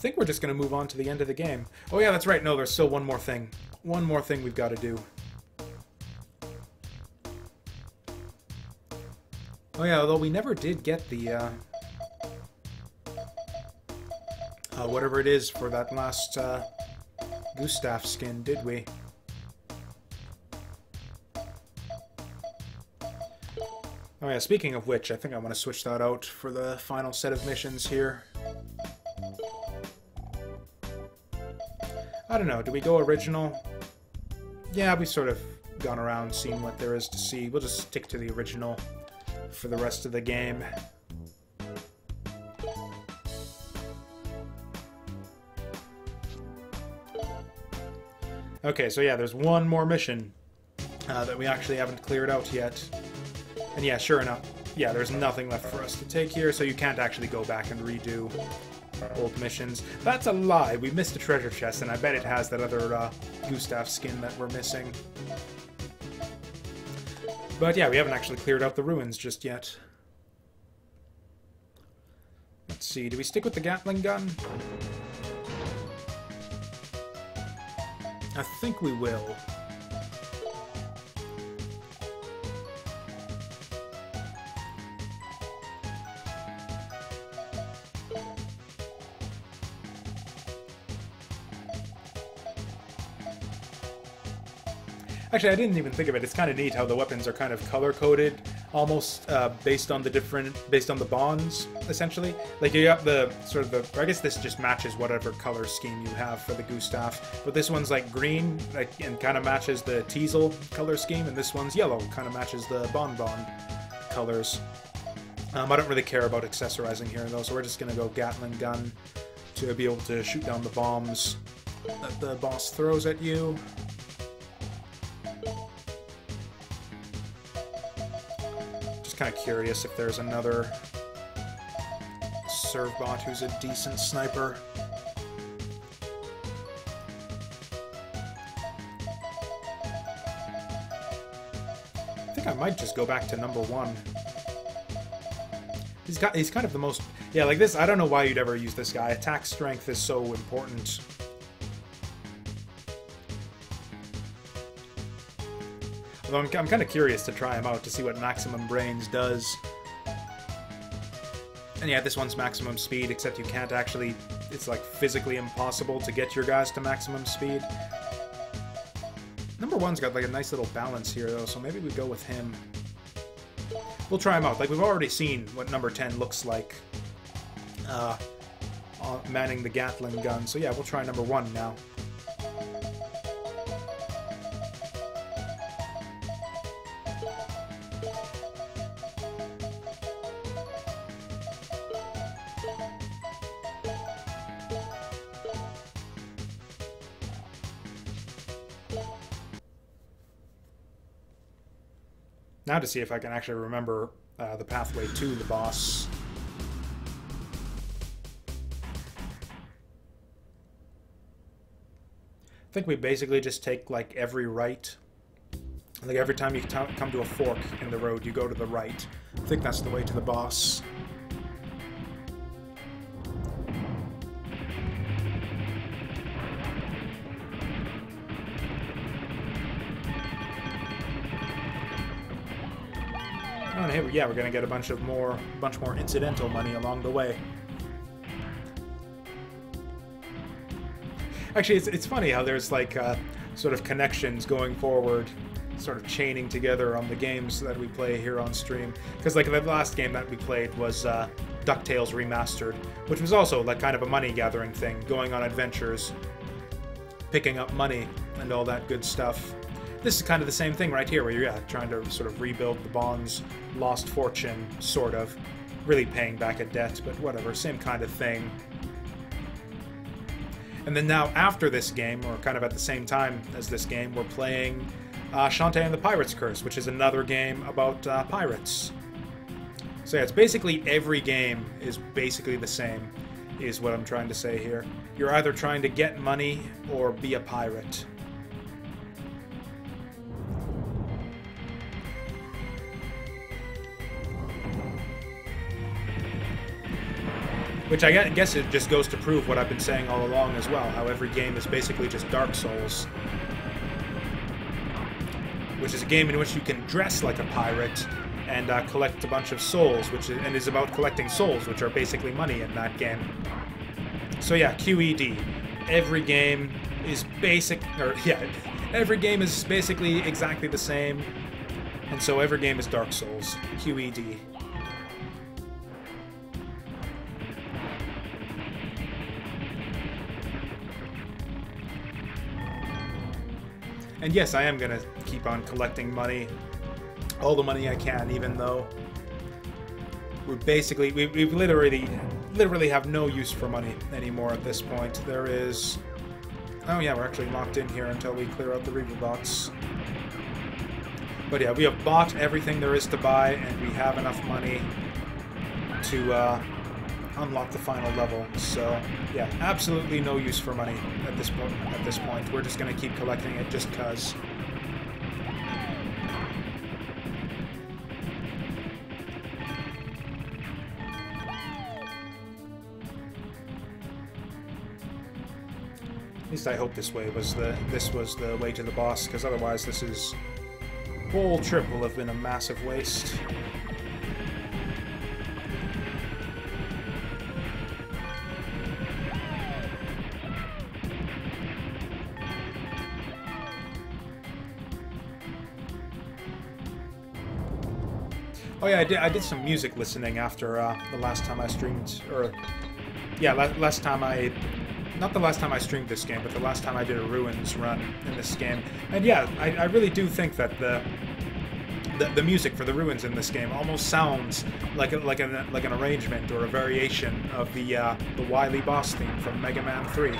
think we're just going to move on to the end of the game. Oh yeah, that's right. No, there's still one more thing. One more thing we've got to do. Oh yeah, although we never did get the, whatever it is for that last, Gustav skin, did we? Oh yeah, speaking of which, I think I want to switch that out for the final set of missions here. I don't know, do we go original? Yeah, we've sort of gone around, seen what there is to see. We'll just stick to the original for the rest of the game. Okay, so yeah, there's one more mission that we actually haven't cleared out yet. And yeah, sure enough, yeah, there's nothing left for us to take here, so you can't actually go back and redo old missions. That's a lie. We missed a treasure chest, and I bet it has that other Gustav skin that we're missing. But yeah, we haven't actually cleared out the ruins just yet. Let's see, do we stick with the Gatling gun? I think we will. Actually, I didn't even think of it. It's kind of neat how the weapons are kind of color-coded, almost based on the bonds, essentially. Like you got the sort of the. I guess this just matches whatever color scheme you have for the Gustav. But this one's like green, like and kind of matches the Teasel color scheme, and this one's yellow, kind of matches the Bonne colors. I don't really care about accessorizing here though, so we're just gonna go Gatling gun to be able to shoot down the bombs that the boss throws at you. Kind of curious if there's another Servbot who's a decent sniper. I think I might just go back to number 1. He's kind of the most, yeah, like this. I don't know why you'd ever use this guy. Attack strength is so important. I'm kind of curious to try him out to see what maximum brains does. And yeah, this one's maximum speed, except you can't actually... It's like physically impossible to get your guys to maximum speed. Number 1's got like a nice little balance here though, so maybe we go with him. We'll try him out. Like we've already seen what number 10 looks like manning the Gatling gun. So yeah, we'll try number 1 now. Now to see if I can actually remember the pathway to the boss. I think we basically just take like every right. Like every time you come to a fork in the road, you go to the right. I think that's the way to the boss. Oh, and here, yeah, we're gonna get a bunch more incidental money along the way. Actually, it's funny how there's like sort of connections going forward, sort of chaining together on the games that we play here on stream. Because like the last game that we played was DuckTales Remastered, which was also like kind of a money gathering thing, going on adventures, picking up money, and all that good stuff. This is kind of the same thing right here, where you're trying to sort of rebuild the Bonne's lost fortune, sort of. Really paying back a debt, but whatever, same kind of thing. And then now, after this game, or kind of at the same time as this game, we're playing Shantae and the Pirate's Curse, which is another game about pirates. So yeah, it's basically every game is basically the same, is what I'm trying to say here. You're either trying to get money or be a pirate. Which I guess it just goes to prove what I've been saying all along as well, how every game is basically just Dark Souls. Which is a game in which you can dress like a pirate and collect a bunch of souls, and is about collecting souls, which are basically money in that game. So yeah, QED. Every game is every game is basically exactly the same, and so every game is Dark Souls. QED. And yes, I am gonna keep on collecting money, all the money I can, even though we're basically we literally have no use for money anymore at this point. There is, oh yeah, we're actually locked in here until we clear out the Reaver bots. But yeah, we have bought everything there is to buy, and we have enough money to unlock the final level. So yeah, absolutely no use for money at this point. We're just gonna keep collecting it just cause. At least I hope this was the way to the boss, because otherwise this whole trip will have been a massive waste. Oh yeah, I did some music listening after the last time I streamed, or yeah, last time I. Not the last time I streamed this game, but the last time I did a Ruins run in this game. And yeah, I really do think that the music for the Ruins in this game almost sounds like an arrangement or a variation of the Wily boss theme from Mega Man 3.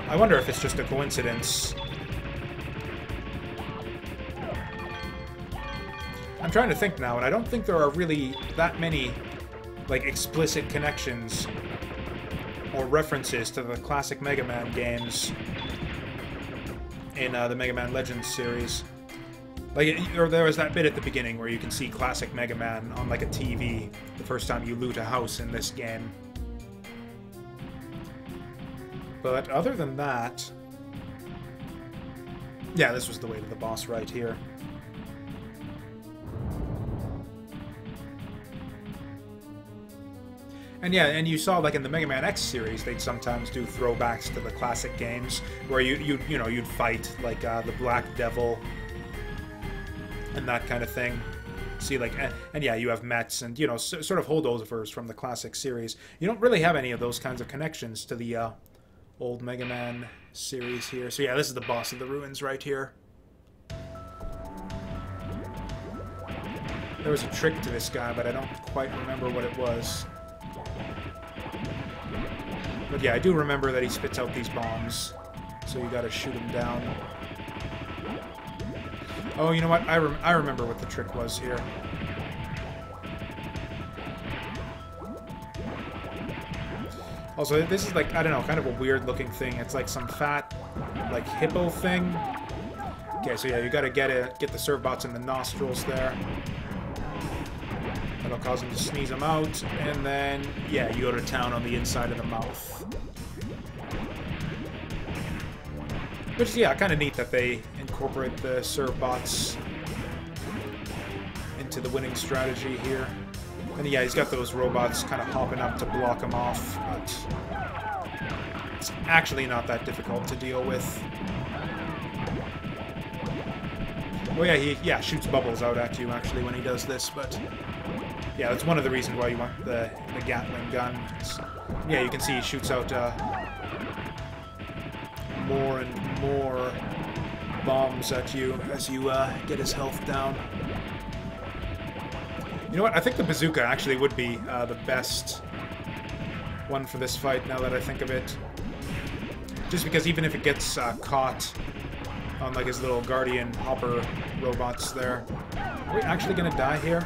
I wonder if it's just a coincidence. I'm trying to think now, and I don't think there are really that many like explicit connections or references to the classic Mega Man games in the Mega Man Legends series. Or there was that bit at the beginning where you can see classic Mega Man on like a TV the first time you loot a house in this game. But other than that, yeah, this was the way to the boss right here. And yeah, and you saw like in the Mega Man X series, they'd sometimes do throwbacks to the classic games, where you'd fight like the Black Devil and that kind of thing. See, like, and yeah, you have Mets and sort of holdovers from the classic series. You don't really have any of those kinds of connections to the old Mega Man series here. So yeah, this is the boss of the Ruins right here. There was a trick to this guy, but I don't quite remember what it was. But yeah, I do remember that he spits out these bombs, so you gotta shoot him down. Oh, you know what? I remember what the trick was here. Also, this is like, I don't know, kind of a weird looking thing. It's like some fat, like, hippo thing. Okay, so yeah, you gotta get the Servbots in the nostrils there. That'll cause him to sneeze him out, and then, yeah, you go to town on the inside of the mouth. Which is, yeah, kind of neat that they incorporate the Servbots into the winning strategy here. And yeah, he's got those robots kind of hopping up to block him off, but it's actually not that difficult to deal with. Oh yeah, he shoots bubbles out at you actually when he does this, but yeah, that's one of the reasons why you want the Gatling gun. Yeah, you can see he shoots out more and more bombs at you as you get his health down. You know what? I think the bazooka actually would be the best one for this fight, now that I think of it. Just because even if it gets caught on like his little guardian hopper robots there. Are we actually gonna die here?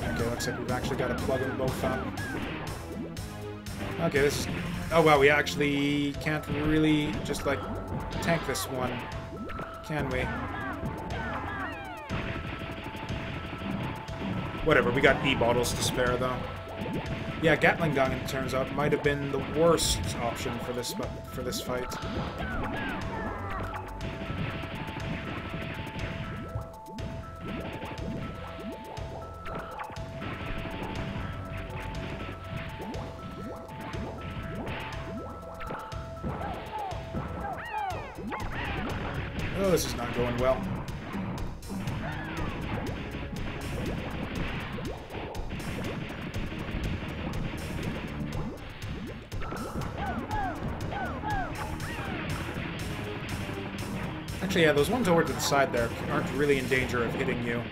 Okay, looks like we've actually got to plug them both up. Okay, this is... Oh wow, we actually can't really just like tank this one, can we? Whatever, we got E-bottles to spare, though. Yeah, Gatling gun, it turns out, might have been the worst option for this fight. Oh, this is not going well. Actually, yeah, those ones over to the side there aren't really in danger of hitting you.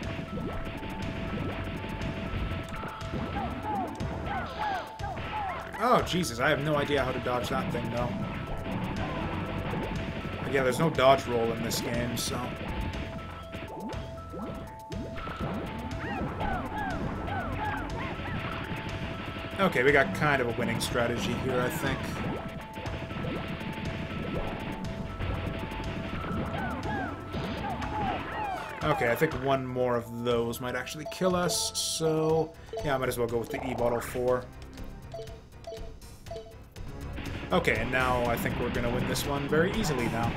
Oh, Jesus, I have no idea how to dodge that thing, though. But yeah, there's no dodge roll in this game, so... Okay, we got kind of a winning strategy here, I think. Okay, I think one more of those might actually kill us, so... Yeah, I might as well go with the E-bottle 4. Okay, and now I think we're gonna win this one very easily now.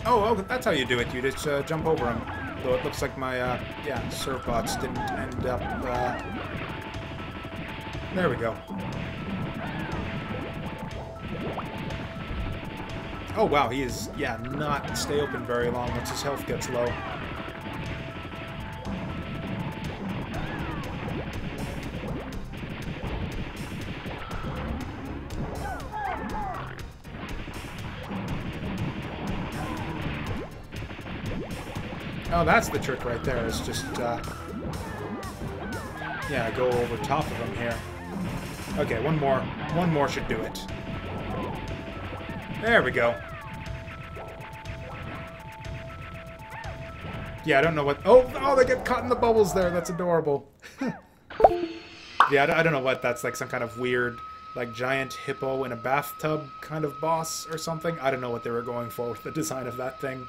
Oh, that's how you do it. You just jump over him. Though it looks like my, yeah, Servbots didn't end up, There we go. Oh, wow, he is, yeah, not stay open very long once his health gets low. Oh, that's the trick right there, is just, yeah, go over top of him here. Okay, one more should do it. There we go. Yeah, I don't know what... Oh, they get caught in the bubbles there, that's adorable. Yeah, I don't know what that's, like some kind of weird, like, giant hippo in a bathtub kind of boss or something. I don't know what they were going for with the design of that thing.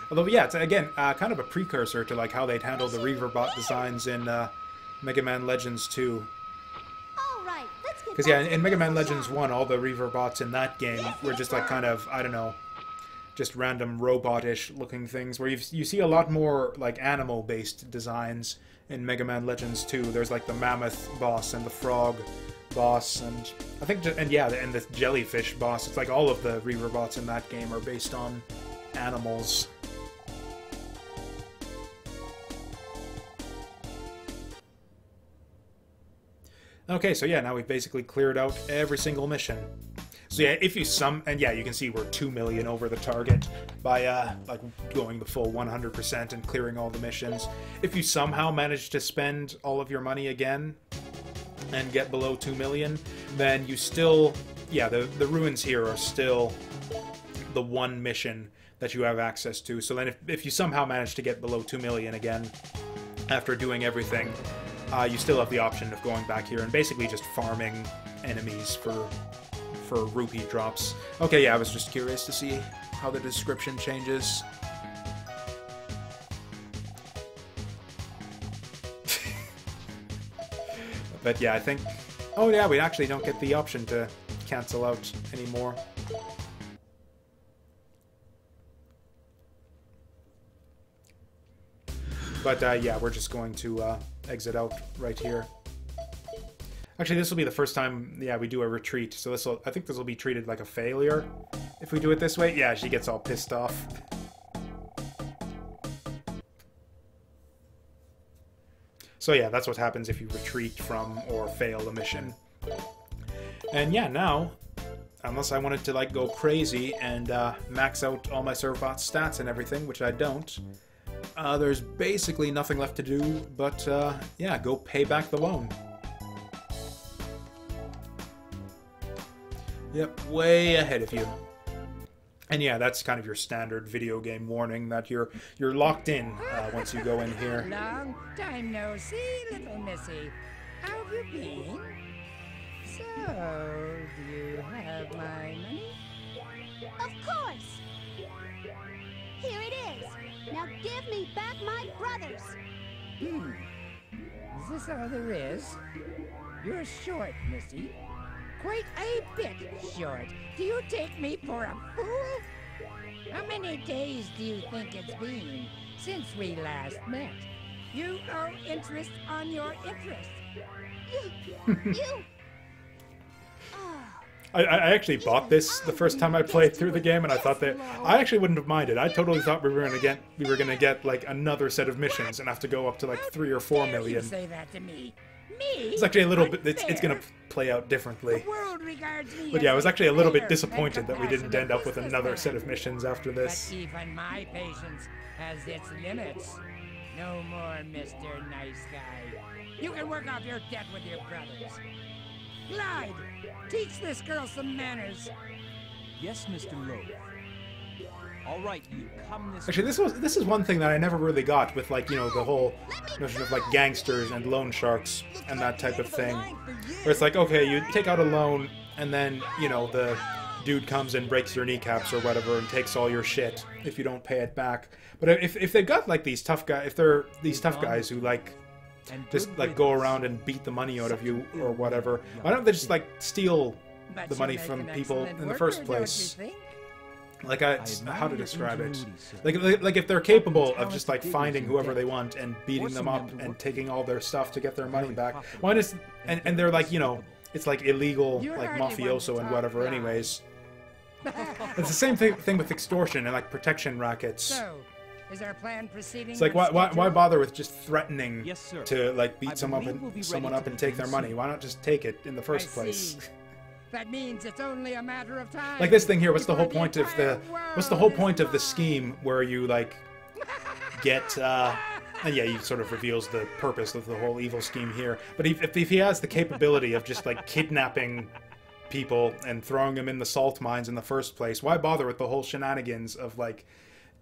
Although, yeah, it's, again, kind of a precursor to, like, how they'd handle the Reaverbot designs in Mega Man Legends 2. Because, yeah, in Mega Man Legends 1, all the Reaverbots in that game were just, like, kind of, I don't know, just random robot-ish looking things, where you see a lot more, like, animal-based designs in Mega Man Legends 2. There's, like, the mammoth boss and the frog boss, and I think, and yeah, and the jellyfish boss. It's like all of the Reaverbots in that game are based on animals. Okay, so yeah, now we've basically cleared out every single mission. So yeah, if you and yeah, you can see we're 2 million over the target by, like, going the full 100% and clearing all the missions. If you somehow manage to spend all of your money again and get below 2 million, then you still, yeah, the ruins here are still the one mission that you have access to. So then if you somehow manage to get below 2 million again after doing everything, you still have the option of going back here and basically just farming enemies for rupee drops. Okay, yeah, I was just curious to see how the description changes. But yeah, I think... Oh yeah, we actually don't get the option to cancel out anymore. But yeah, we're just going to exit out right here. Actually, this will be the first time, yeah, we do a retreat. So I think this will be treated like a failure if we do it this way. Yeah, she gets all pissed off. So yeah, that's what happens if you retreat from or fail a mission. And yeah, now, unless I wanted to, like, go crazy and max out all my Servbot stats and everything, which I don't, there's basically nothing left to do but, yeah, go pay back the loan. Yep, way ahead of you. And yeah, that's kind of your standard video game warning that you're locked in once you go in here. Long time no see, little missy. How have you been? So, do you have my money? Of course! Here it is. Now give me back my brothers. Is this all there is? You're short, missy. Quite a bit short. Do you take me for a fool? How many days do you think it's been since we last met? You owe interest on your interest. You... I actually bought this the first time I played through the game, and I thought that I actually wouldn't have minded. I totally thought we were gonna get like another set of missions and have to go up to like 3 or 4 million. You say that to me? Me? It's actually a little bit. It's gonna play out differently. The world regards me But yeah, I was as actually a little bit fair disappointed and that we didn't end up with compassionate another set of businessman. missions after this. But even my patience has its limits. No more, Mr. Nice Guy. You can work off your debt with your brothers. Glide! Teach this girl some manners. Yes, Mr. Loaf. All right, you come this Actually, this is one thing that I never really got with, like, you know, the whole notion of like gangsters and loan sharks and that type of thing. Where it's like, okay, you take out a loan and then, you know, the dude comes and breaks your kneecaps or whatever and takes all your shit if you don't pay it back. But if they've got like these tough guys, if they're these tough guys who like just like go around and beat the money out of you or whatever, why don't they just like steal But the you money make from an people excellent in the worker, first don't you place? think? Like how to describe it? ingenuity, sir. Like if they're capable of just like finding whoever they want and beating them up and taking all their stuff to get their money back. Why does and they're like, you know, it's like illegal, like mafioso and whatever. Anyways, it's the same thing with extortion and like protection rackets. So, is our plan proceeding? It's like on why schedule? bother with just threatening Yes, sir. to like I beat someone believe we'll be someone ready up to and take their begin money? soon. Why not just take it in the first I place? see. That means it's only a matter of time. Like this thing here, what's the before whole point of the entire what's the whole world point is of the scheme where you like get and yeah, he sort of reveals the purpose of the whole evil scheme here. But if he has the capability of just like kidnapping people and throwing them in the salt mines in the first place, why bother with the whole shenanigans of like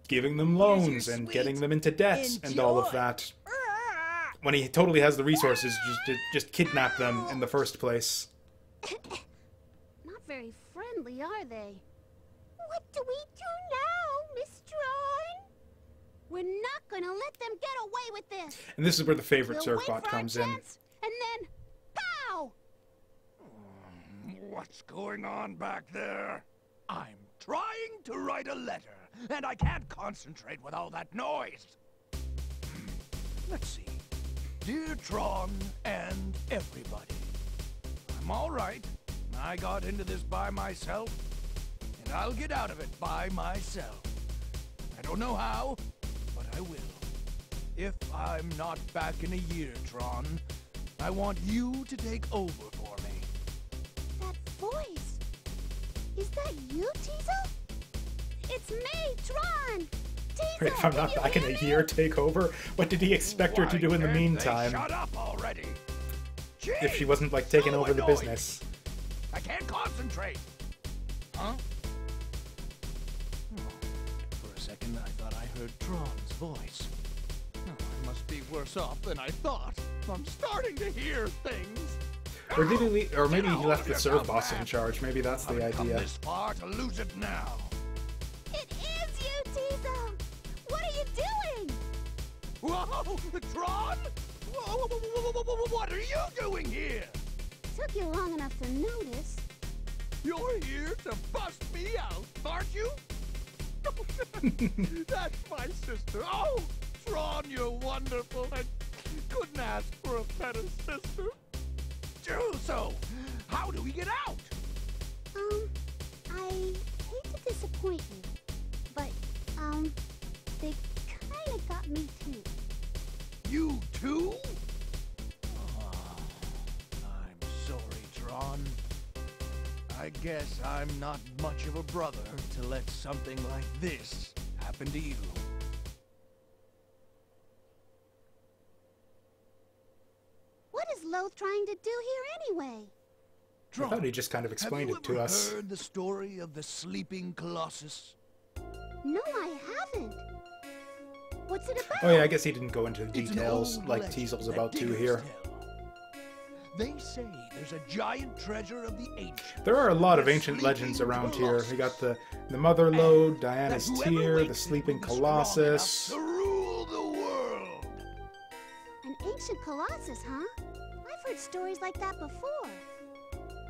giving them loans and getting them into debt and all of that when he totally has the resources to just kidnap them in the first place? Not very friendly, are they? What do we do now, Miss Tron? We're not gonna let them get away with this. And this is where the favorite We'll wait Servbot for our comes in. chance, and then, pow! What's going on back there? I'm trying to write a letter, and I can't concentrate with all that noise. Let's see. Dear Tron and everybody, I'm all right. I got into this by myself, and I'll get out of it by myself. I don't know how, but I will. If I'm not back in a year, Tron, I want you to take over for me. That voice. Is that you, Teasel? It's me, Tron! Teasel, Wait, if I'm can not you back in hear a me? year, take over? What did he expect her to do in the Why can't they meantime shut up already. if she Jeez, wasn't like taking so over the annoying. business? I can't concentrate. Huh? For a second, I thought I heard Tron's voice. Oh, I must be worse off than I thought. I'm starting to hear things. Or did he? Or maybe Get he a left the hold of yourself, Servbot in man. charge. Maybe that's the I've come idea. this far to lose it now. It is you, Teasel! What are you doing? Whoa, Tron! Whoa, what are you doing here? Took you long enough to notice. You're here to bust me out, aren't you? That's my sister. Oh, Tron, you're wonderful. I couldn't ask for a better sister. So, how do we get out? I hate to disappoint you, but, they kinda got me too. You too? Oh, I'm sorry, Tron. I guess I'm not much of a brother to let something like this happen to you. What is Loth trying to do here anyway? I thought he just kind of explained it to us. Have you ever heard the story of the sleeping colossus? No, I haven't. What's it about? Oh yeah, I guess he didn't go into the It's an details old like legend Teasel's that about to diggers here. tell. They say there's a giant treasure of the ancients. There are a lot of the ancient legends sleeping around here. colossus. We got the Mother Lode, That Diana's whoever Tear, the wakes it Sleeping will be strong enough Colossus. to rule the world. An ancient colossus, huh? I've heard stories like that before.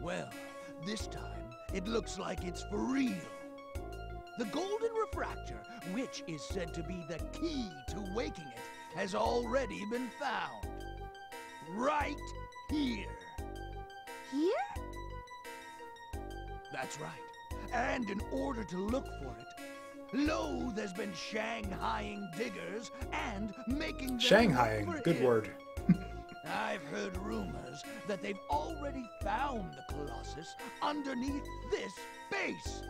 Well, this time it looks like it's for real. The golden refractor, which is said to be the key to waking it, has already been found. Right here. Here? That's right. And in order to look for it, Loathe has been shanghaiing diggers and making them Shanghaiing, look for good him. word. I've heard rumors that they've already found the Colossus underneath this base.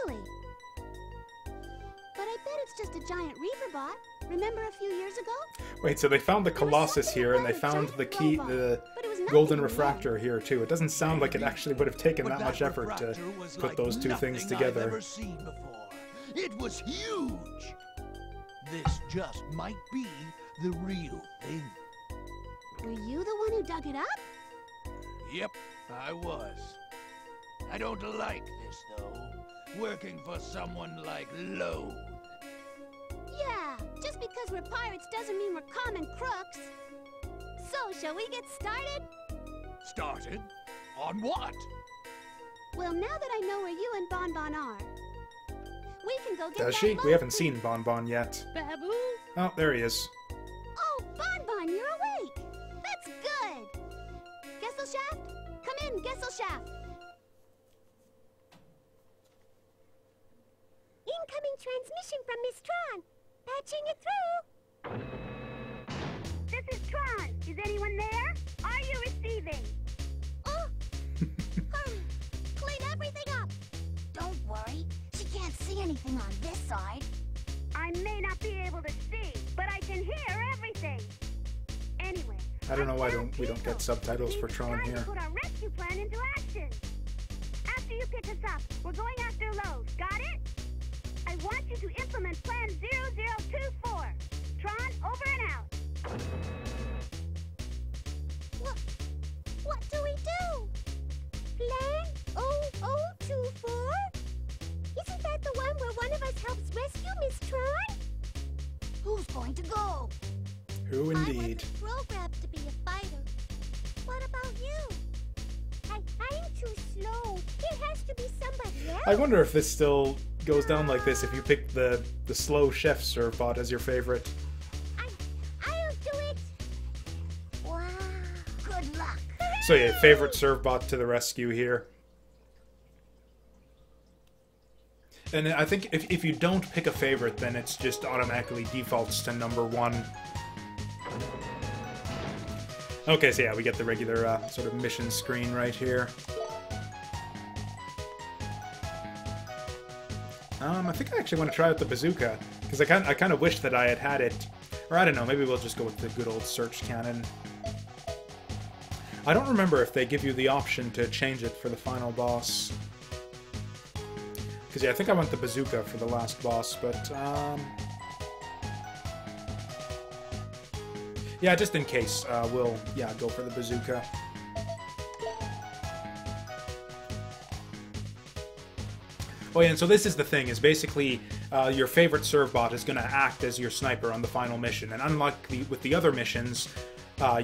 Really? But I bet it's just a giant reaver bot. Remember a few years ago? Wait, so they found the There was Colossus something here, and they about a found giant the key, robot, the but it was nothing golden real. refractor here too. It doesn't sound like it actually would have taken But that much effort to refractor was put like those two things nothing together. I've ever seen before. It was huge. This just might be the real thing. Were you the one who dug it up? Yep, I was. I don't like this, though. Working for someone like Loathe. Yeah, just because we're pirates doesn't mean we're common crooks. So, shall we get started? Started? On what? Well, now that I know where you and Bon Bon are, we can go get Does that she? boat We haven't seen Bon Bon yet. Babu? Oh, there he is. Oh, Bon Bon, you're awake! That's good! Gesselshaft? Come in, Gesselshaft! Incoming transmission from Miss Tron. Patching it through. This is Tron. Is anyone there? Are you receiving? Oh! Clean everything up! Don't worry. She can't see anything on this side. I may not be able to see, but I can hear everything. Anyway, I don't know why found we don't get Teasel. subtitles for He's Tron trying to here. put our rescue plan into action. After you pick us up, we're going after Lowe's. Got it? I want you to implement Plan 0024. Tron, over and out. What do we do? Plan 0024? Isn't that the one where one of us helps rescue Miss Tron? Who's going to go? Who I indeed? wasn't programmed to be a fighter. What about you? I'm too slow. There has to be somebody else. I wonder if this still goes down like this if you pick the slow chef Servbot as your favorite. I'll do it. Wow. Good luck. So yeah, favorite Servbot to the rescue here. And I think if you don't pick a favorite, then it's just automatically defaults to number 1. Okay, so yeah, we get the regular sort of mission screen right here. I think I actually want to try out the bazooka, because I kind of wish that I had it. Or I don't know, maybe we'll just go with the good old search cannon. I don't remember if they give you the option to change it for the final boss. Because yeah, I think I want the bazooka for the last boss, but yeah, just in case, we'll go for the bazooka. Oh yeah, and so this is the thing, is basically your favorite Servbot is going to act as your sniper on the final mission, and unlike with the other missions,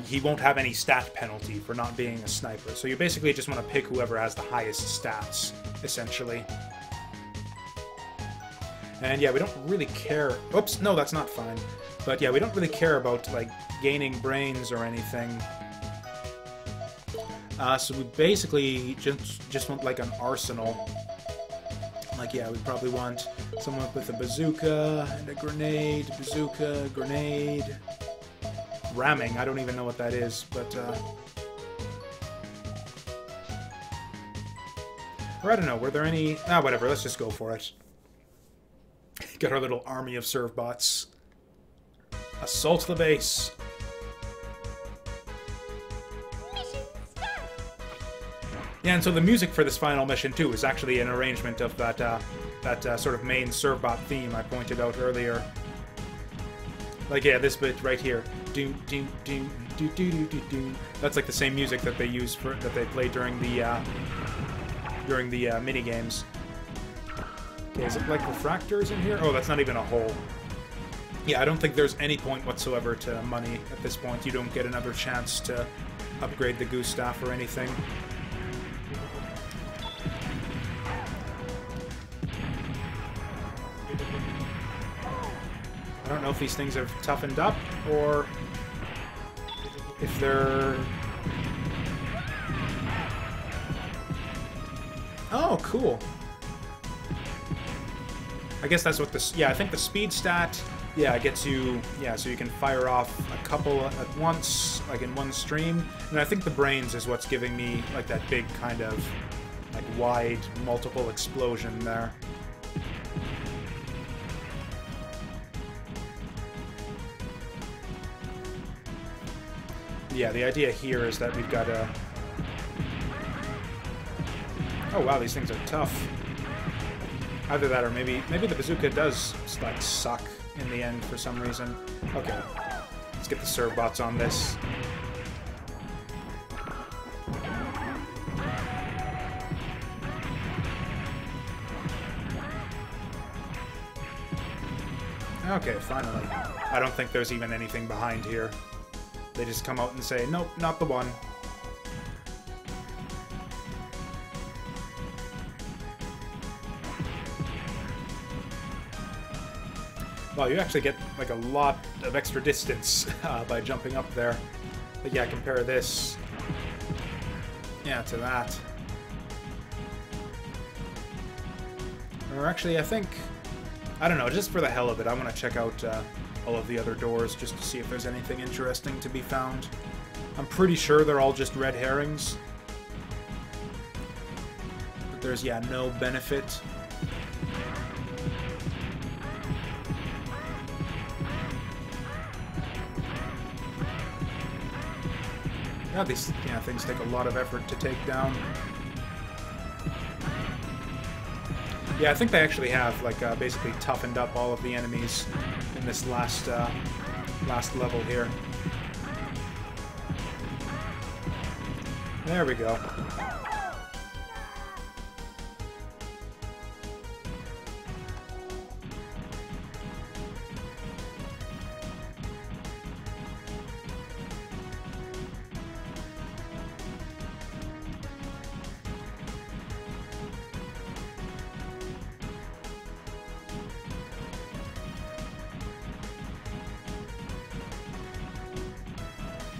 he won't have any stat penalty for not being a sniper. So you basically just want to pick whoever has the highest stats, essentially. And yeah, we don't really care... Oops, no, that's not fine. But yeah, we don't really care about, like, gaining brains or anything. So we basically just want, like, an arsenal. Like, yeah, we probably want someone with a bazooka, and a grenade, bazooka, grenade... Ramming, I don't even know what that is, but, or I don't know, were there any... whatever, let's just go for it. Got our little army of Servbots. Assault the base. Mission start. Yeah, and so the music for this final mission too is actually an arrangement of that sort of main Servbot theme I pointed out earlier. Like, yeah, this bit right here. Doom, doom, doom, doo, doo, doo, doo, doo. That's like the same music that they use that they play during the mini games. Okay, is it like refractors in here? Oh, that's not even a hole. Yeah, I don't think there's any point whatsoever to money at this point. You don't get another chance to upgrade the goose staff or anything. I don't know if these things have toughened up or if they're... Oh, cool. I guess that's what this... Yeah, I think the speed stat, yeah, gets you... Yeah, so you can fire off a couple at once, like in one stream. And I think the brains is what's giving me, like, that big kind of, like, wide, multiple explosion there. Yeah, the idea here is that we've got a... Oh wow, these things are tough. Either that or maybe the bazooka does, like, suck in the end for some reason. Okay, let's get the Servbots on this. Okay, finally. I don't think there's even anything behind here. They just come out and say, nope, not the one. Well, you actually get like a lot of extra distance by jumping up there. But yeah, compare this, yeah, to that. Or actually, I think, I don't know, just for the hell of it, I want to check out all of the other doors just to see if there's anything interesting to be found. I'm pretty sure they're all just red herrings. But there's, yeah, no benefit. Yeah, these things take a lot of effort to take down. Yeah, I think they actually have, like, basically toughened up all of the enemies in this last level here. There we go.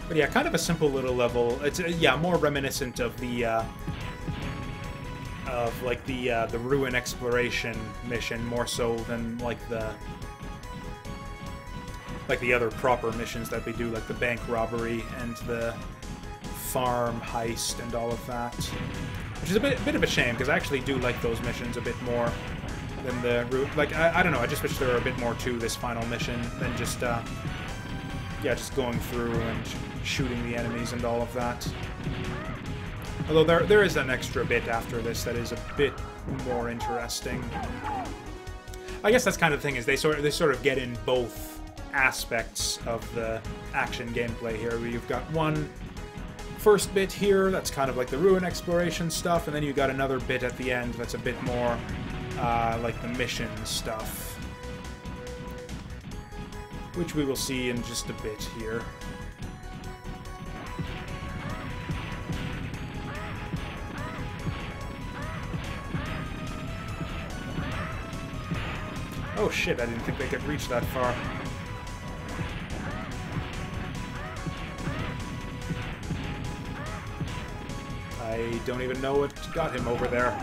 But yeah, kind of a simple little level. It's yeah, more reminiscent of the the ruin exploration mission, more so than like the other proper missions that we do, like the bank robbery and the farm heist and all of that. Which is a bit of a shame, because I actually do like those missions a bit more than the like I don't know. I just wish there were a bit more to this final mission than just yeah, just going through and shooting the enemies and all of that. Although there is an extra bit after this that is a bit more interesting. I guess that's kind of the thing, is they sort of get in both aspects of the action gameplay here. Where you've got one first bit here that's kind of like the ruin exploration stuff, and then you've got another bit at the end that's a bit more like the mission stuff, which we will see in just a bit here. Oh shit, I didn't think they could reach that far. I don't even know what got him over there.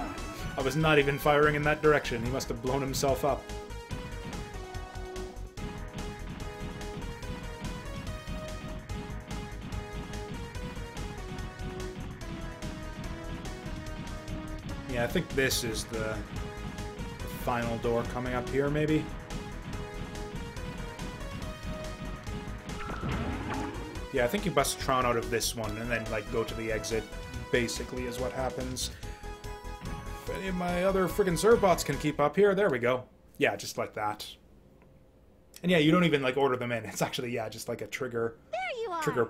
I was not even firing in that direction. He must have blown himself up. Yeah, I think this is the final door coming up here, maybe? Yeah, I think you bust Tron out of this one and then, like, go to the exit basically, is what happens. If any of my other friggin' Servbots can keep up here, there we go. Yeah, just like that. And yeah, you don't even, like, order them in. It's actually, yeah, just like a trigger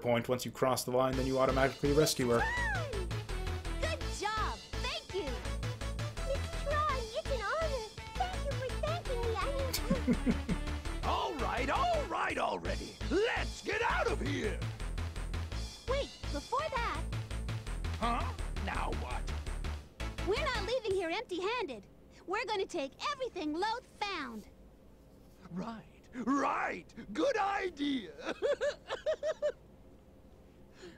point. Once you cross the line, then you automatically rescue her. Good job! Thank you! Miss Tron, it's an honor! Thank you for thanking me, All right already. Let's get out of here. Wait, before that, Huh? Now what? we're not leaving here empty-handed. We're gonna take everything Loth found. Right. Good idea.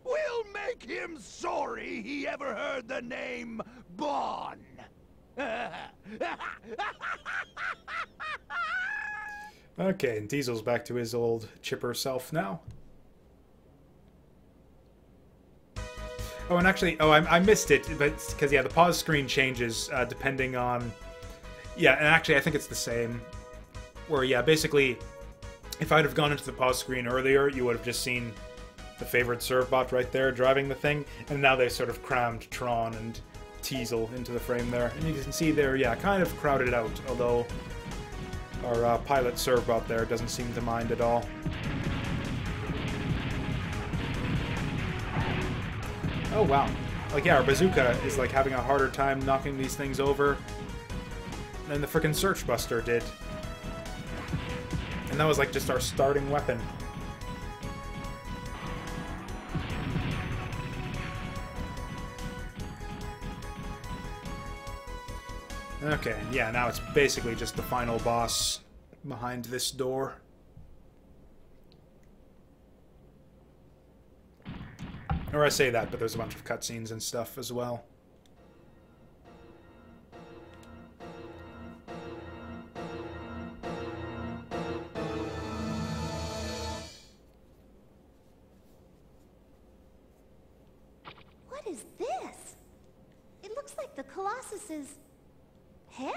We'll make him sorry he ever heard the name Bonne. Okay, and Diesel's back to his old chipper self now. Oh, and actually, I missed it, but because, yeah, the pause screen changes depending on... Yeah, and actually, I think it's the same. Where, yeah, basically, if I'd have gone into the pause screen earlier, you would have just seen the favorite Servbot right there driving the thing, and now they sort of crammed Tron and Teasel into the frame there. And you can see they're, yeah, kind of crowded out, although our pilot Servbot there doesn't seem to mind at all. Oh, wow. Like, yeah, our bazooka is, like, having a harder time knocking these things over than the frickin' Search Buster did. And that was, like, just our starting weapon. Okay, yeah, now it's basically just the final boss behind this door. Or I say that, but there's a bunch of cutscenes and stuff as well. What is this? It looks like the Colossus's head?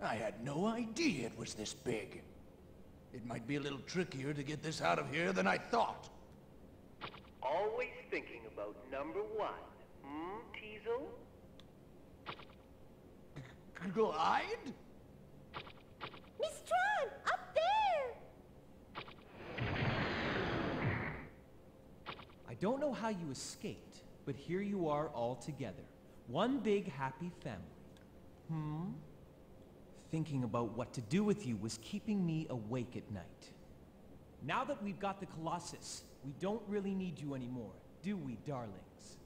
I had no idea it was this big. It might be a little trickier to get this out of here than I thought. Always thinking about number one, Teasel? Glide? Miss Tron, up there! I don't know how you escaped, but here you are all together. One big happy family. Thinking about what to do with you was keeping me awake at night. Now that we've got the Colossus, we don't really need you anymore, do we, darlings?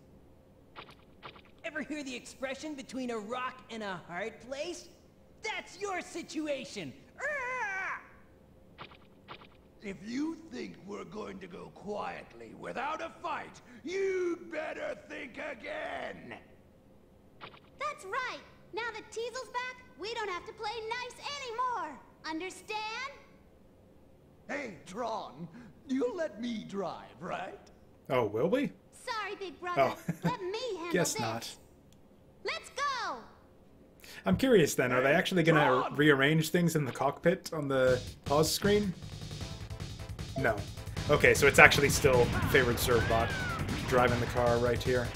Ever hear the expression between a rock and a hard place? That's your situation! Arrgh! If you think we're going to go quietly without a fight, you'd better think again! That's right! Now that Teasel's back, we don't have to play nice anymore! Understand? Hey, Tron, you'll let me drive, right? Oh, will we? Sorry, big brother. Oh. Let me handle Guess this. not. Let's go! I'm curious then, are they actually gonna rearrange things in the cockpit on the pause screen? No. Okay, so it's actually still favorite Servbot driving the car right here.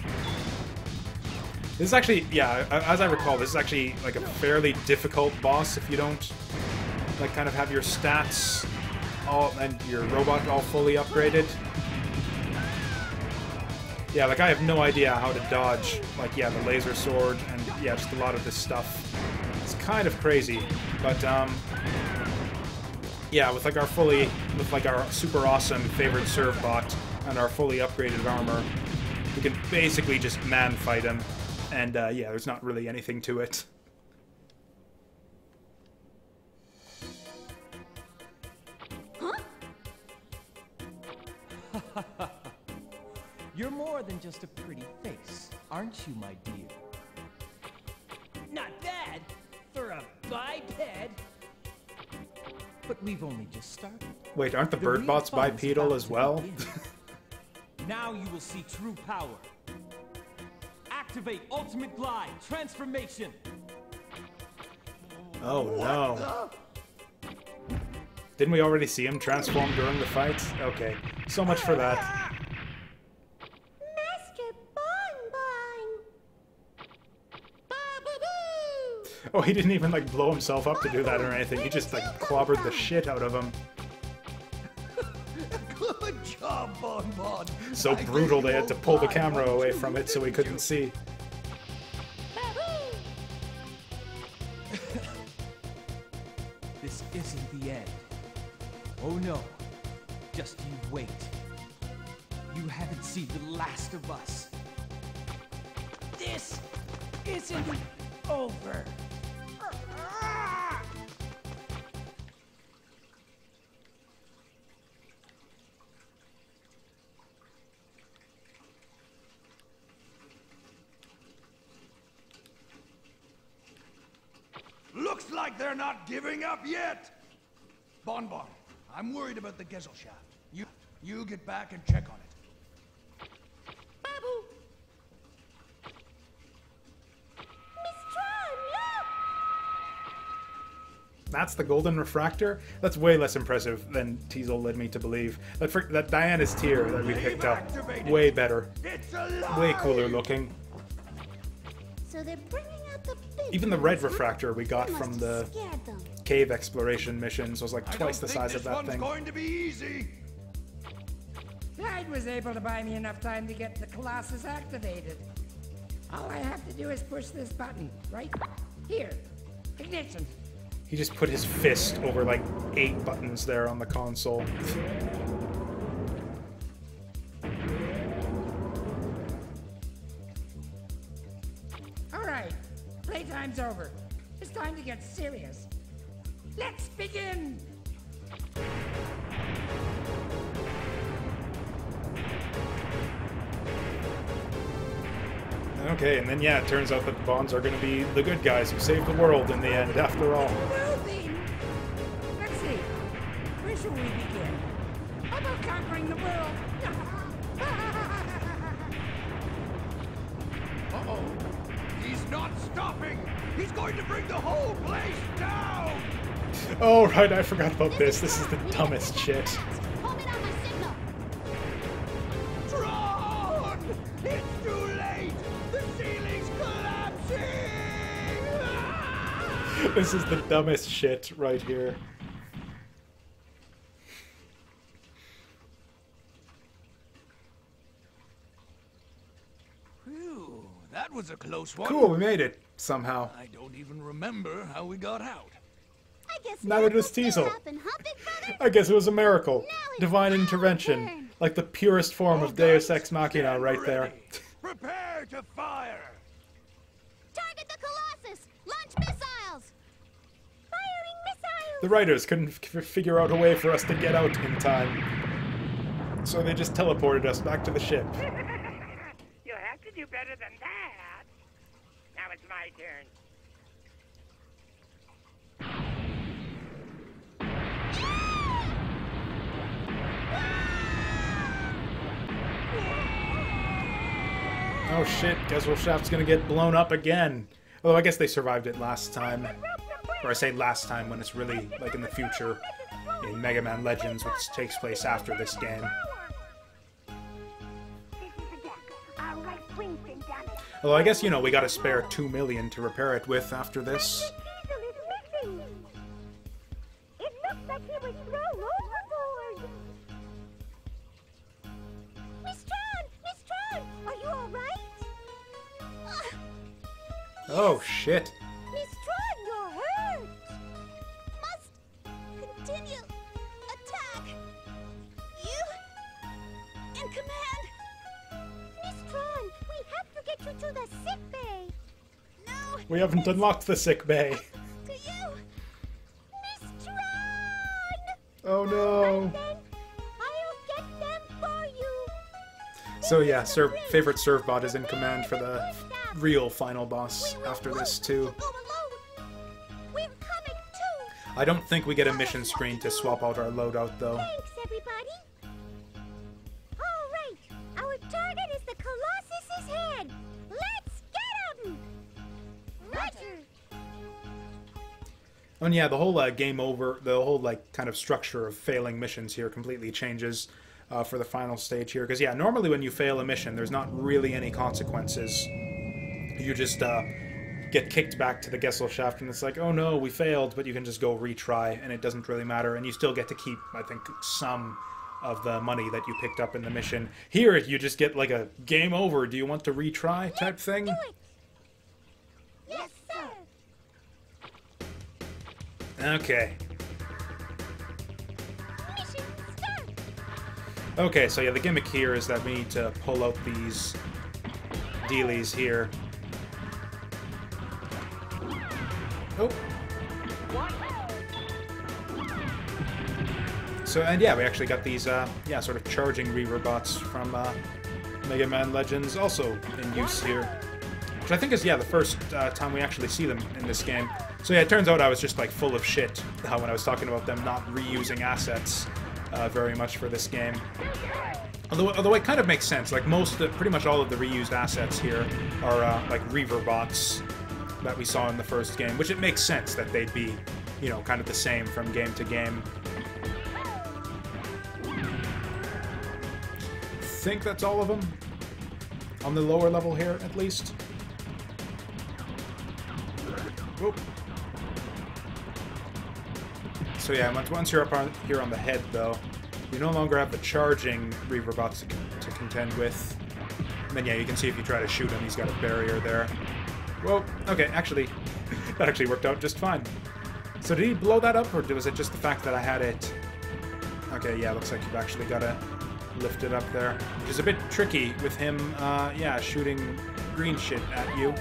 This is actually, yeah, as I recall, this is actually like a fairly difficult boss if you don't, like, kind of have your stats all and your robot all fully upgraded. Yeah, like, I have no idea how to dodge, like, yeah, the laser sword and, yeah, just a lot of this stuff. It's kind of crazy, but, yeah, with, like, our super awesome favorite Servbot and our fully upgraded armor, we can basically just man-fight him. And, yeah, there's not really anything to it. Huh? You're more than just a pretty face, aren't you, my dear? Not bad for a biped. But we've only just started. Wait, aren't the The real Birdbots fun is bipedal about as to well? begin. Now you will see true power. Activate ultimate glide transformation. Oh, no. Didn't we already see him transform during the fight? Okay, so much for that. Master Oh, he didn't even, like, blow himself up to do that or anything. He just, like, clobbered the shit out of him. Good job, Bonne Bonne. So brutal they had to pull the camera away from it so he couldn't see. This isn't the end. Oh no. Just you wait. You haven't seen the last of us. This isn't over. Looks like they're not giving up yet. Bonne Bonne, I'm worried about the Gesellschaft. You get back and check on it. Babu! Miss Tron, look! That's the golden refractor? That's way less impressive than Teasel led me to believe. That Diana's tear that we picked up, way better. It's alive! Way cooler looking. So they're bringing out the big Even the red ones, huh? refractor we got That from must the have scared them. cave exploration missions was like I twice don't the think size of this that one's thing. going to be easy. Clyde was able to buy me enough time to get the Colossus activated. All I have to do is push this button, right here. Ignition. He just put his fist over like 8 buttons there on the console. All right, playtime's over. It's time to get serious. Let's begin. Okay, and then yeah, it turns out that the Bonds are going to be the good guys who save the world in the end, after all. Well then, let's see. Where shall we begin? How about conquering the world? Uh-oh. He's not stopping. He's going to bring the whole place down. Oh, right, I forgot about this. This is the dumbest shit. Hold it on my signal. Tron! It's too late. The ceiling's collapsing. This is the dumbest shit right here. Phew, that was a close one. Cool, we made it, somehow. I don't even remember how we got out. I guess Neither does miracles do Teasel. happen, huh, Big Brother? I guess it was a miracle. Now it's Divine our intervention. turn. Like the purest form of Deus Ex Machina Stand right there. ready. Prepare to fire. Target the Colossus! Launch missiles! Firing missiles! The writers couldn't figure out a way for us to get out in time. So they just teleported us back to the ship. You'll have to do better than that. Now it's my turn. Oh shit, Gesellschaft's gonna get blown up again. Although I guess they survived it last time. Or I say last time when it's really like in the future in Mega Man Legends, which takes place after this game. This is the deck. Our right wing's been damaged. Although I guess, you know, we gotta spare 2 million to repair it with after this. Diesel is missing. It looks like he was thrown overboard. Miss Tron, are you all right? Oh shit. Miss Tron, you're hurt. Must continue attack. You in command. Miss Tron, we have to get you to the sick bay. No. We haven't unlocked the sick bay. To you, Miss Tron. Oh no. Then I'll get them for you. So yeah, favorite Servbot is in command for the real final boss after this too. Go alone. We're coming too. I don't think we get a mission screen to swap out our loadout though. Thanks, everybody. All right, our target is the Colossus's head. Let's get him. Roger. And yeah, the whole game over, the whole like kind of structure of failing missions here completely changes for the final stage here. Because yeah, normally when you fail a mission, there's not really any consequences. You just get kicked back to the Gesellschaft, and it's like, oh no, we failed, but you can just go retry, and it doesn't really matter, and you still get to keep, I think, some of the money that you picked up in the mission. Here, you just get like a game over, do you want to retry type thing? Do it. Yes, sir. Okay. Mission start. Okay, so yeah, the gimmick here is that we need to pull out these dealies here. Oh. So, and yeah, we actually got these, yeah, sort of charging reaver bots from Mega Man Legends also in use here. Which I think is, yeah, the first time we actually see them in this game. So yeah, it turns out I was just, like, full of shit when I was talking about them not reusing assets very much for this game. Although it kind of makes sense. Like, pretty much all of the reused assets here are, like, reaver bots that we saw in the first game. Which it makes sense that they'd be, you know, kind of the same from game to game. I think that's all of them. On the lower level here, at least. Whoop. So yeah, once you're up here on the head, though, you no longer have the charging reaver bots to contend with. And then yeah, you can see if you try to shoot him, he's got a barrier there. Whoa, okay, actually, that actually worked out just fine. So did he blow that up, or was it just the fact that I had it? Okay, yeah, looks like you've actually got to lift it up there. Which is a bit tricky with him, yeah, shooting green shit at you.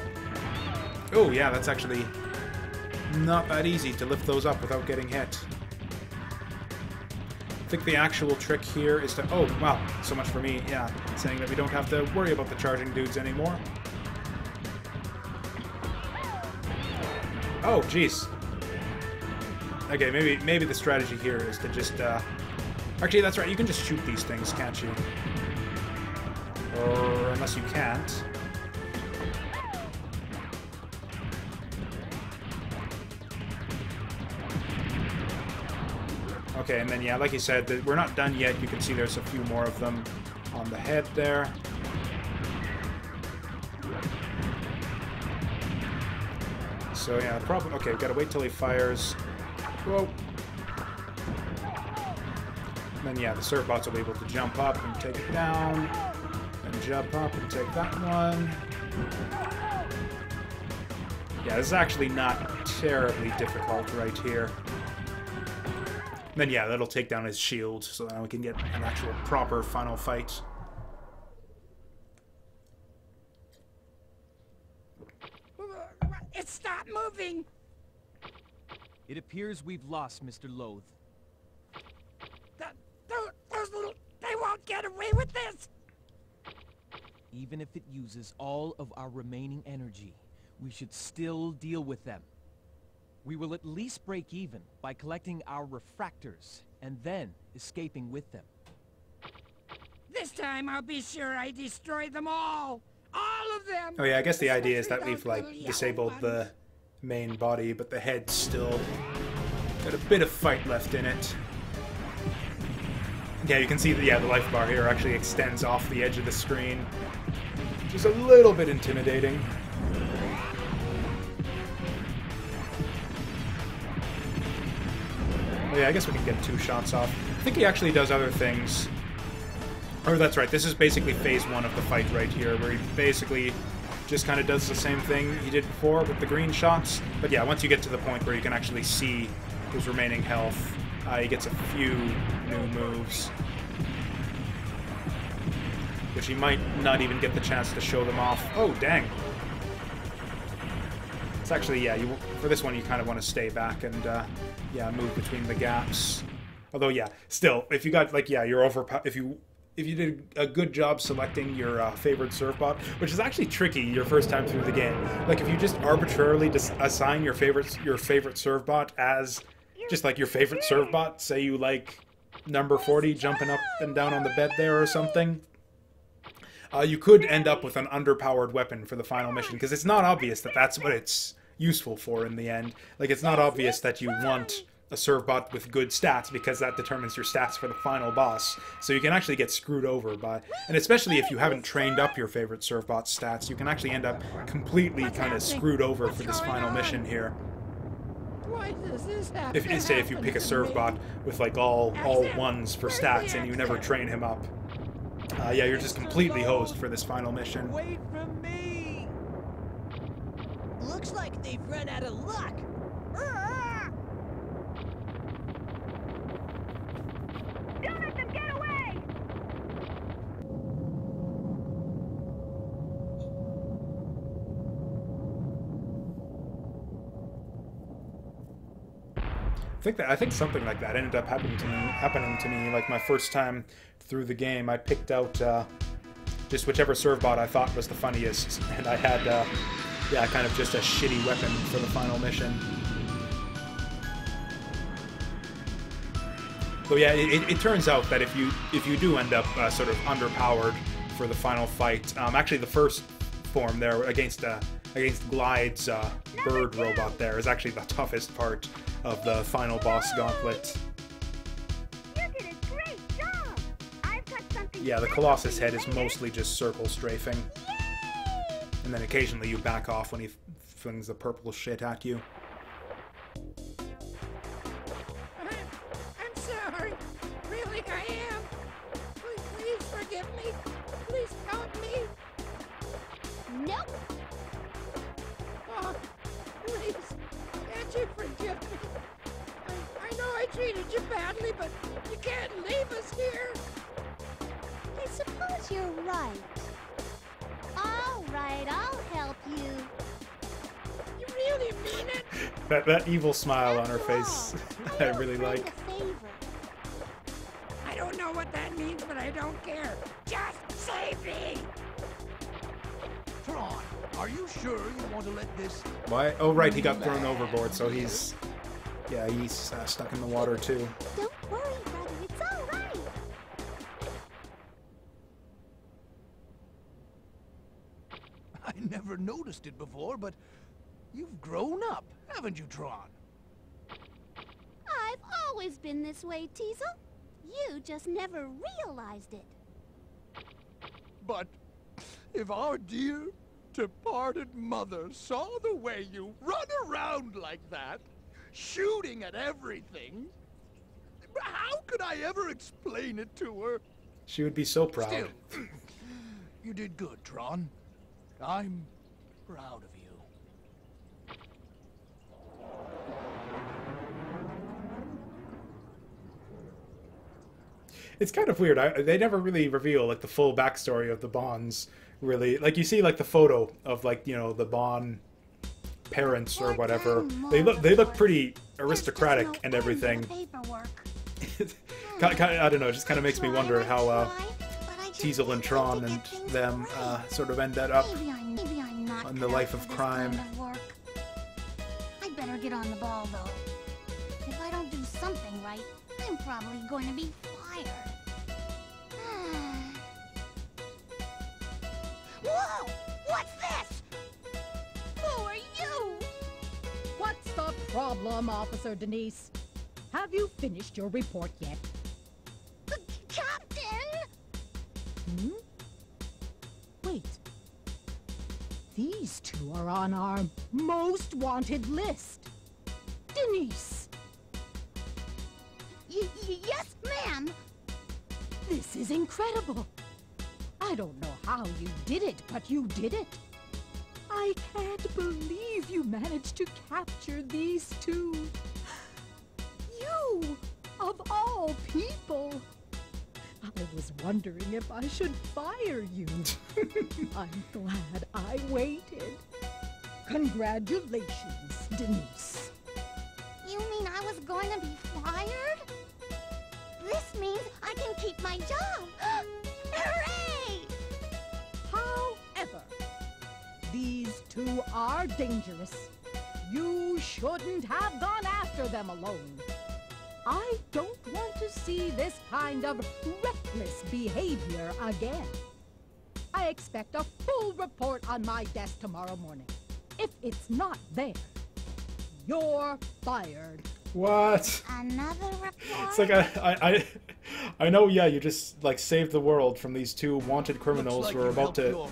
Oh, yeah, that's actually not that easy to lift those up without getting hit. I think the actual trick here is to... Oh, wow, so much for me, yeah, saying that we don't have to worry about the charging dudes anymore. Oh, jeez. Okay, maybe the strategy here is to just, Actually, that's right, you can just shoot these things, can't you? Or unless you can't. Okay, and then, yeah, like you said, we're not done yet. You can see there's a few more of them on the head there. So, yeah, probably... Okay, we've got to wait till he fires. Whoa. And then, yeah, the Servbots will be able to jump up and take it down. And jump up and take that one. Yeah, this is actually not terribly difficult right here. And then, yeah, that'll take down his shield, so now we can get an actual proper final fight. It stopped moving! It appears we've lost Mr. Loath. Those little... They won't get away with this! Even if it uses all of our remaining energy, we should still deal with them. We will at least break even by collecting our refractors and then escaping with them. This time I'll be sure I destroy them all! All of them! Oh yeah, I guess the idea is that Especially we've, those like, little yellow disabled ones. the main body, but the head's still got a bit of fight left in it. Yeah, you can see that, yeah, the life bar here actually extends off the edge of the screen, which is a little bit intimidating. Oh, yeah, I guess we can get 2 shots off. I think he actually does other things. Oh, that's right, this is basically phase 1 of the fight right here, where he basically just kind of does the same thing he did before with the green shots. But yeah, once you get to the point where you can actually see his remaining health, he gets a few new moves, which he might not even get the chance to show them off. Oh, dang. It's actually, yeah, for this one you kind of want to stay back and, yeah, move between the gaps. Although, yeah, still, if you got, like, yeah, you're if you did a good job selecting your favorite Servbot, which is actually tricky your first time through the game. Like, if you just arbitrarily assign your favorite Servbot as just like your favorite Servbot, say you like number 40 jumping up and down on the bed there or something, you could end up with an underpowered weapon for the final mission, because it's not obvious that that's what it's useful for in the end. Like, it's not obvious that you want a Servbot with good stats, because that determines your stats for the final boss. So you can actually get screwed over by, and especially if you haven't trained up your favorite Servbot stats, you can actually end up completely kind of screwed over for this final mission here. Why does this happen? If you pick a Servbot with like all ones for stats and you never train him up, yeah, you're just completely hosed for this final mission. Wait for me! Looks like they've run out of luck. Don't let them get away! I think something like that ended up happening to me like my first time through the game. I picked out just whichever Servbot I thought was the funniest, and I had yeah, kind of just a shitty weapon for the final mission. So yeah, it turns out that if you do end up sort of underpowered for the final fight, actually the first form there against Glide's bird robot there is actually the toughest part of the final boss gauntlet. You did a great job! I've got something. Yeah, the Colossus head is mostly just circle strafing. Yay! And then occasionally you back off when he flings the purple shit at you. I'm sorry. Really, I am. Please forgive me. Please help me. Nope. Oh, please. Can't you forgive me? I know I treated you badly, but you can't leave us here. I suppose you're right. All right, I'll help you. You really mean it? That evil smile on her After face, all, I owe a really friend like. a favor. I don't know what that means, but I don't care. Just save me! Tron, are you sure you want to let this... Why? Oh right, he got thrown overboard, so he's stuck in the water too. Don't worry, brother. It's all right. I never noticed it before, but you've grown up, haven't you, Tron? I've always been this way, Teasel. You just never realized it. But if our dear departed mother saw the way you run around like that, shooting at everything, how could I ever explain it to her? She would be so proud. Still, you did good, Tron. I'm proud of you. It's kind of weird. They never really reveal like the full backstory of the Bonnes. Really, like you see like the photo of like, you know, the Bonne parents or whatever. They look pretty aristocratic and everything. I don't know. It just kind of makes me wonder how Teasel and Tron and them sort of ended up on the life of crime. I'd better get on the ball, though. If I don't do something right, I'm probably going to be fired. Whoa! What's this? Who are you? What's the problem, Officer Denise? Have you finished your report yet? The captain? Hmm? Wait. These two are on our most wanted list. Denise! Yes, ma'am. This is incredible. I don't know how you did it, but you did it. I can't believe you managed to capture these two. You, of all people. I was wondering if I should fire you. I'm glad I waited. Congratulations, Denise. You mean I was going to be fired? This means I can keep my job. Hooray! However, these two are dangerous. You shouldn't have gone after them alone. I don't want to see this kind of reckless behavior again. I expect a full report on my desk tomorrow morning. If it's not there, you're fired. What? Another report? It's like I know. Yeah, you just like saved the world from these two wanted criminals who are about to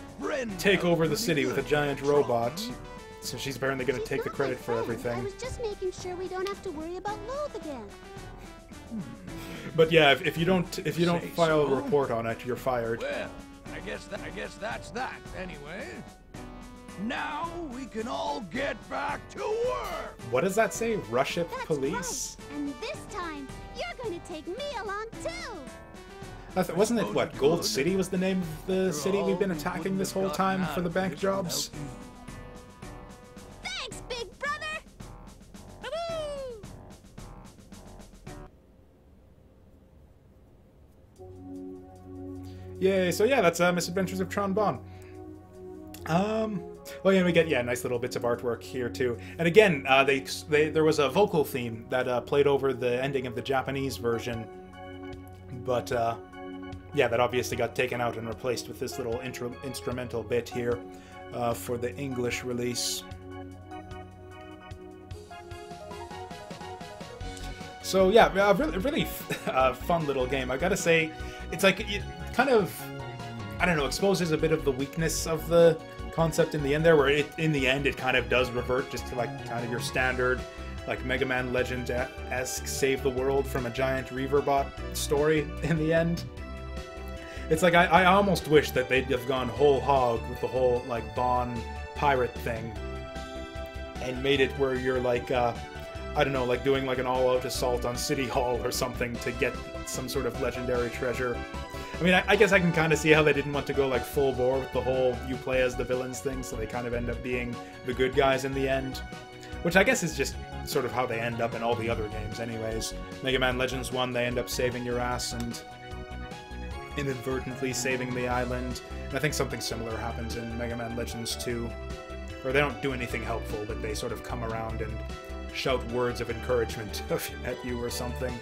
take over the city with a giant robot. So she's apparently going to take the credit for I everything. was just making sure we don't have to worry about Loath again. But yeah, if you don't file a report on it, you're fired. Well, I guess that's that anyway. Now we can all get back to work. What does that say? Ruship That's Police? right. And this time, you're going to take me along too. Wasn't it what? Gold City was the name of the city we've been attacking this whole time for the bank jobs? Thanks, big brother. Woo-hoo! Yay! So yeah, that's Misadventures of Tron Bonne. Well, yeah, we get nice little bits of artwork here too. And again, there was a vocal theme that played over the ending of the Japanese version, but yeah, that obviously got taken out and replaced with this little instrumental bit here for the English release. So yeah, a really fun little game. I gotta say, it's like it kind of, I don't know, exposes a bit of the weakness of the concept in the end there, where in the end it kind of does revert just to like kind of your standard like Mega Man Legend-esque save the world from a giant Reaverbot story in the end. It's like I almost wish that they'd have gone whole hog with the whole like Bonne pirate thing and made it where you're like I don't know, like doing like an all-out assault on City Hall or something to get some sort of legendary treasure. I mean, I guess I can kind of see how they didn't want to go like full bore with the whole you play as the villains thing, so they kind of end up being the good guys in the end. Which I guess is just sort of how they end up in all the other games anyways. Mega Man Legends 1, they end up saving your ass and inadvertently saving the island. And I think something similar happens in Mega Man Legends 2, where they don't do anything helpful, but they sort of come around and shout words of encouragement at you or something.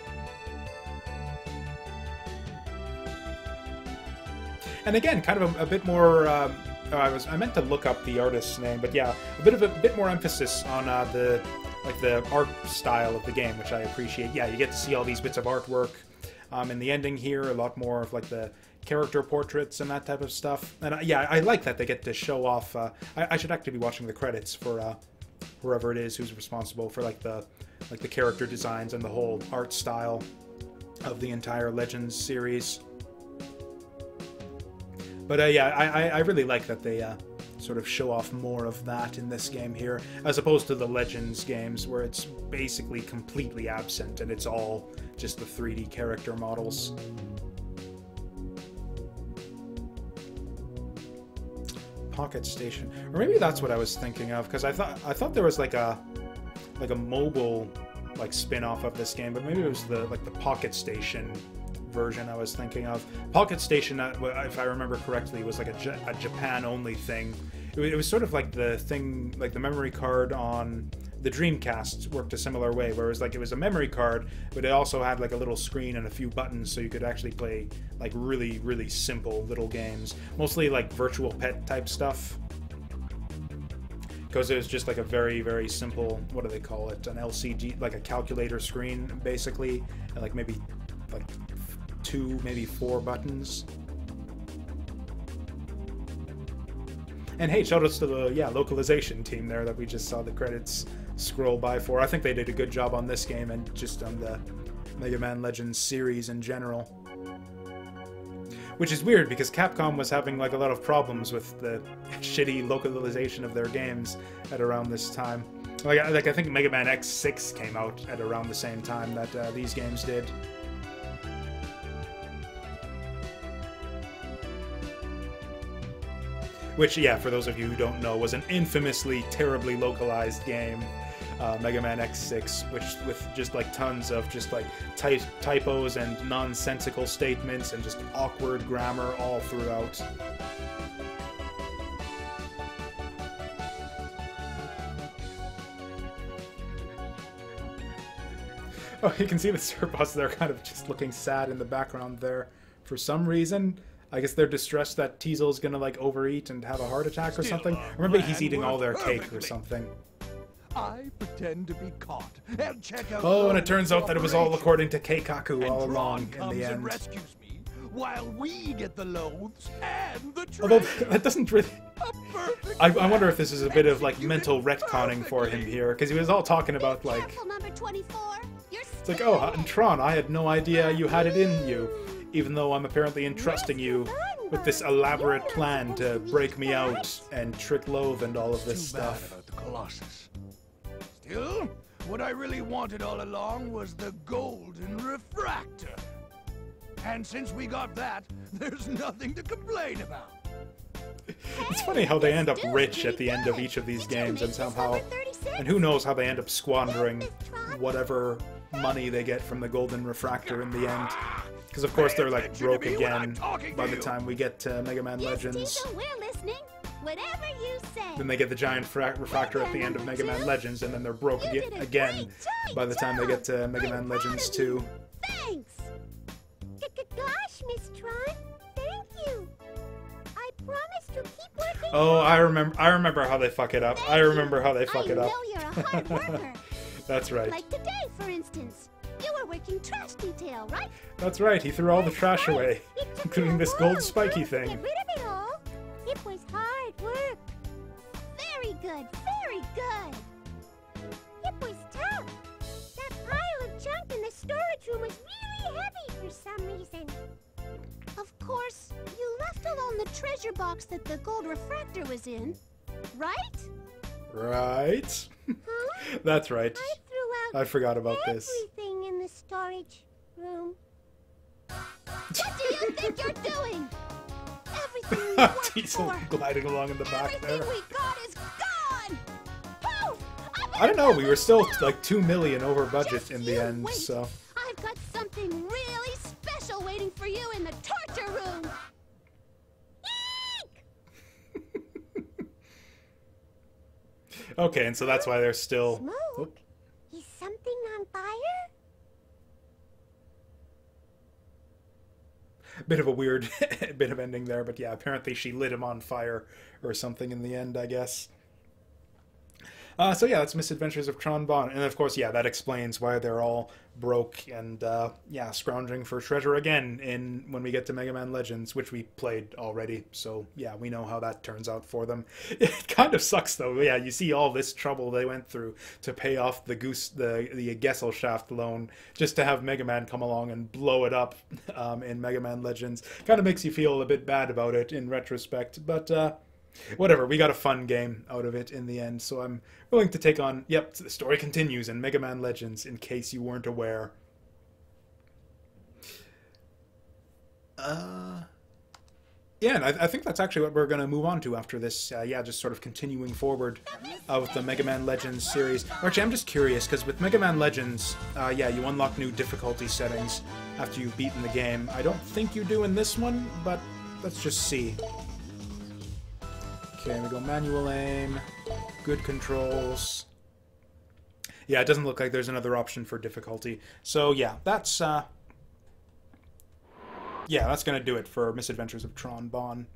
And again, kind of a bit more. I meant to look up the artist's name, but yeah, a bit more emphasis on the art style of the game, which I appreciate. Yeah, you get to see all these bits of artwork in the ending here. A lot more of like the character portraits and that type of stuff. And yeah, I like that they get to show off. I should actually be watching the credits for whoever it is who's responsible for like the character designs and the whole art style of the entire Legends series. But yeah, I really like that they sort of show off more of that in this game here, as opposed to the Legends games where it's basically completely absent and it's all just the 3D character models. Pocket Station, or maybe that's what I was thinking of, because I thought there was like a mobile like spin-off of this game, but maybe it was the Pocket Station version I was thinking of. Pocket Station, if I remember correctly, was like a Japan-only thing. It was sort of like the thing, like the memory card on the Dreamcast worked a similar way, whereas like it was a memory card, but it also had like a little screen and a few buttons, so you could actually play like really, really simple little games, mostly like virtual pet type stuff. Because it was just like a very, very simple, what do they call it? An LCD, like a calculator screen, basically, and like maybe like 2, maybe 4 buttons. And hey, shoutouts to the localization team there that we just saw the credits scroll by for. I think they did a good job on this game and just on the Mega Man Legends series in general. Which is weird because Capcom was having like a lot of problems with the shitty localization of their games at around this time. Like I think Mega Man X6 came out at around the same time that these games did. Which, yeah, for those of you who don't know, was an infamously terribly localized game, Mega Man X6, which with just like tons of just like typos and nonsensical statements and just awkward grammar all throughout. Oh, you can see the Servbots there kind of just looking sad in the background there for some reason. I guess they're distressed that Teasel's gonna like overeat and have a heart attack or something. Or maybe he's eating all their cake or something. I pretend to be caught and check out. Oh, and it turns out that it was all operation. according to Keikaku And all Tron along in comes the and end. rescues me while we get the loaves and the treasure. Although that doesn't really. A perfect I wonder if this is a bit of like executed mental retconning for him perfectly. here, because he was all talking about like. Careful, number 24. You're It's like, oh, Tron, I had no idea you had it in you, even though I'm apparently entrusting you with this elaborate plan to break me out and trick Loath and all of this Too bad stuff. about the Colossus. Still, what I really wanted all along was the golden refractor. And since we got that, there's nothing to complain about. It's funny how they end up rich at the end of each of these games, and somehow, and who knows how they end up squandering whatever money they get from the golden refractor in the end. Because of course they're like broke again by the time we get to Mega Man Legends. Diesel, we're listening. Whatever you say. Then they get the giant refractor at the end of Mega Man Legends, and then they're broke again by the time they get to Mega Man Legends 2. Thanks. Gosh, Miss Tron. Thank you. I promise to keep working. Oh, I remember how they fuck it up. I remember how they fuck it up. I know you're a hard worker. That's right. Like today, for instance. You were working trash detail, right? That's right. He threw all the trash away, It took including you a this while, gold spiky huh, thing. to get rid of it all. It was hard work. Very good, very good. It was tough. That pile of junk in the storage room was really heavy for some reason. Of course, you left alone the treasure box that the gold refractor was in, right? Right? Huh? That's right. I threw out I forgot about this. everything in the storage room. What do you think you're doing? Everything we worked Diesel for, gliding along in the back everything there. we got is gone. Poof! I don't know. We were still like 2 million over budget Just in the you end, wait. so. I've got something really special waiting for you in the torture room. Eek! Okay, and so that's why they're still. Smoke? Is something on fire? Bit of a weird bit of ending there, but yeah, apparently she lit him on fire or something in the end, I guess. So yeah, that's Misadventures of Tron Bonne. And of course, yeah, that explains why they're all broke and, yeah, scrounging for treasure again when we get to Mega Man Legends, which we played already. So yeah, we know how that turns out for them. It kind of sucks though. Yeah, you see all this trouble they went through to pay off the Gesellschaft loan just to have Mega Man come along and blow it up in Mega Man Legends. Kind of makes you feel a bit bad about it in retrospect, but whatever, we got a fun game out of it in the end, so I'm willing to take on... Yep, the story continues in Mega Man Legends, in case you weren't aware. Yeah, and I think that's actually what we're going to move on to after this, yeah, just sort of continuing forward with the Mega Man Legends series. Actually, I'm just curious, because with Mega Man Legends, yeah, you unlock new difficulty settings after you've beaten the game. I don't think you do in this one, but let's just see. Okay, we go manual aim, good controls. Yeah, it doesn't look like there's another option for difficulty. So yeah, that's yeah, that's gonna do it for Misadventures of Tron Bonne.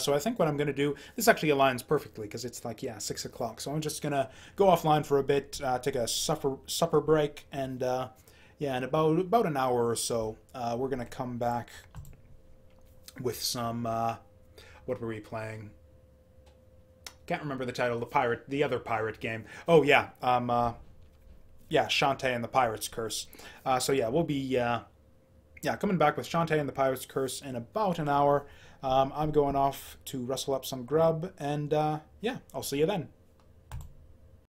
So I think what I'm gonna do, this actually aligns perfectly because it's like, yeah, 6 o'clock. So I'm just gonna go offline for a bit, take a supper break, and yeah, in about an hour or so, we're gonna come back with some. What were we playing? Can't remember the title. The other pirate game. Oh yeah, yeah, Shantae and the Pirate's Curse. So yeah, we'll be yeah, coming back with Shantae and the Pirate's Curse in about an hour. I'm going off to rustle up some grub, and yeah, I'll see you then.